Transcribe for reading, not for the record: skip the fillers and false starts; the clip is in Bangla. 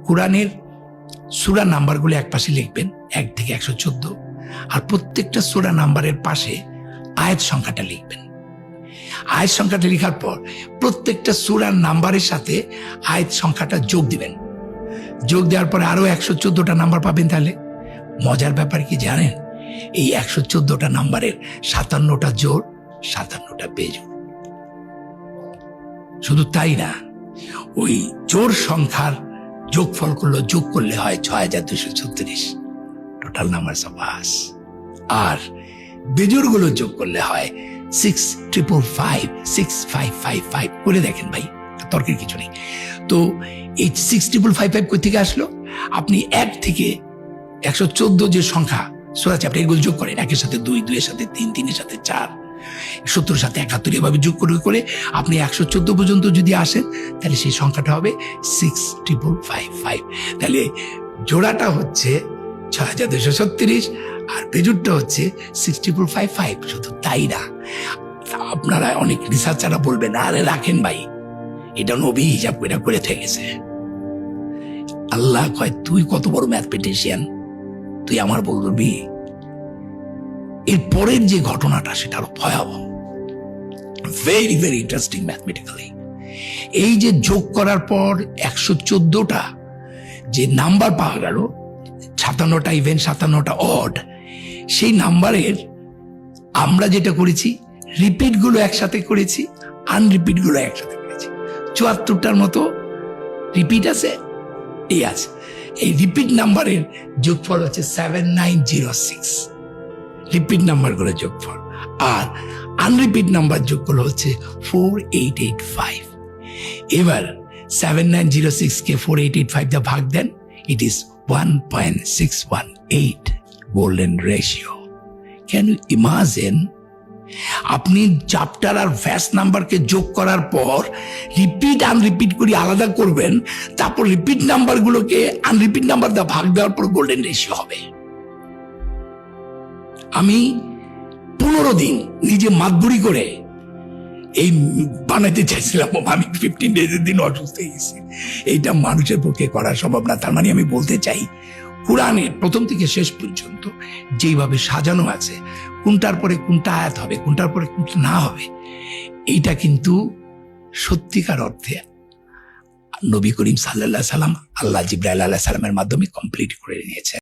কোরআনের সূরা নাম্বারগুলো এক পাশে লিখবেন 1 থেকে 114, আর প্রত্যেকটা সূরা নাম্বারের পাশে আয়াত সংখ্যাটা লিখবেন। আয়াত সংখ্যাটা লেখার পর প্রত্যেকটা সূরার নাম্বারের সাথে আয়াত সংখ্যাটা যোগ দিবেন। যোগ দেওয়ার পরে আরো 114টা নাম্বার পাবেন। তাহলে মজার ব্যাপার কি জানেন, এই 114টা নাম্বারের 57টা জোড়, 57টা বেজোড়। শুধু তাই না, ওই জোড় সংখ্যার যোগফল যোগ করলে হয় 6236 টোটাল নাম্বার অফ আস। আর বেজোড় গুলো যোগ করলে হয় 6555 করে দেখেন ভাই, তর্কের কিছু নেই। তো এই 6555 কই থেকে আসলো? আপনি 1 থেকে 114 যে সংখ্যা সূরা আছে, আপনি এগুলো যোগ করেন। 1 এর সাথে 2, 2 এর সাথে 3, 3 এর সাথে 4, 70 এর সাথে 71, এভাবে যোগ করে আপনি 114 পর্যন্ত যদি আসেন, তাহলে সেই সংখ্যাটা হবে 6555। তাহলে জোড়াটা হচ্ছে 6236 আর বেজোড়টা হচ্ছে 6555। শুধু তাই না, আপনারা অনেক রিসার্চাররা বলবেন, আরে রাখেন ভাই, এটা নবী হিসাব করে থেকেছে। আল্লাহ কয়, তুই কত বড় ম্যাথমেটিশিয়ান, তুই আমার বলবি? এর পরের যে ঘটনাটা সেটা আরো ভয়াবহ, ভেরি ভেরি ইন্টারেস্টিং ম্যাথমেটিক্যালি। এই যে যোগ করার পর 114টা যে নাম্বার পাওয়া গেল, 57টা ইভেন 57টা অড, সেই নাম্বারের আমরা যেটা করেছি, রিপিট গুলো একসাথে করেছি, আনরিপিট গুলো একসাথে করেছি। 74টার মতো রিপিট আছে, এই আছে। এই রিপিট নাম্বারের যোগফল হচ্ছে 7906, রিপিট নাম্বার গুলো যোগফল। আর আনরিপিট নাম্বার যোগফল হচ্ছে 4885। এবার 7906 কে 4885 দিয়ে ভাগ দেন, it is 1.618 golden ratio. Can you imagine? আপনি চ্যাপ্টার আর ভ্যাস নাম্বারকে যোগ করার পর রিপিট আনরিপিট করে আলাদা করবেন, তারপর রিপিট নাম্বারগুলোকে আনরিপিট নাম্বার দিয়ে ভাগ দেওয়ার পর গোল্ডেন রেশিও হবে। আমি 15 দিন নিজে মাতবুরি করে এই বানাইতে চাইছিলাম, আমি 15 ডেজের দিন অসুস্থ হয়ে গেছি। এইটা মানুষের পক্ষে করা সম্ভব না। তার মানে আমি বলতে চাই, কোরআনের প্রথম থেকে শেষ পর্যন্ত যেভাবে সাজানো আছে, কোনটার পরে কোনটা আয়াত হবে, কোনটার পরে কোনটা না হবে, এইটা কিন্তু সত্যিকার অর্থে নবী করিম সাল্লাল্লাহু আলাইহি সাল্লাম, আল্লাহ জিবরাইল আলাইহিস সালামের মাধ্যমে কমপ্লিট করে নিয়েছে।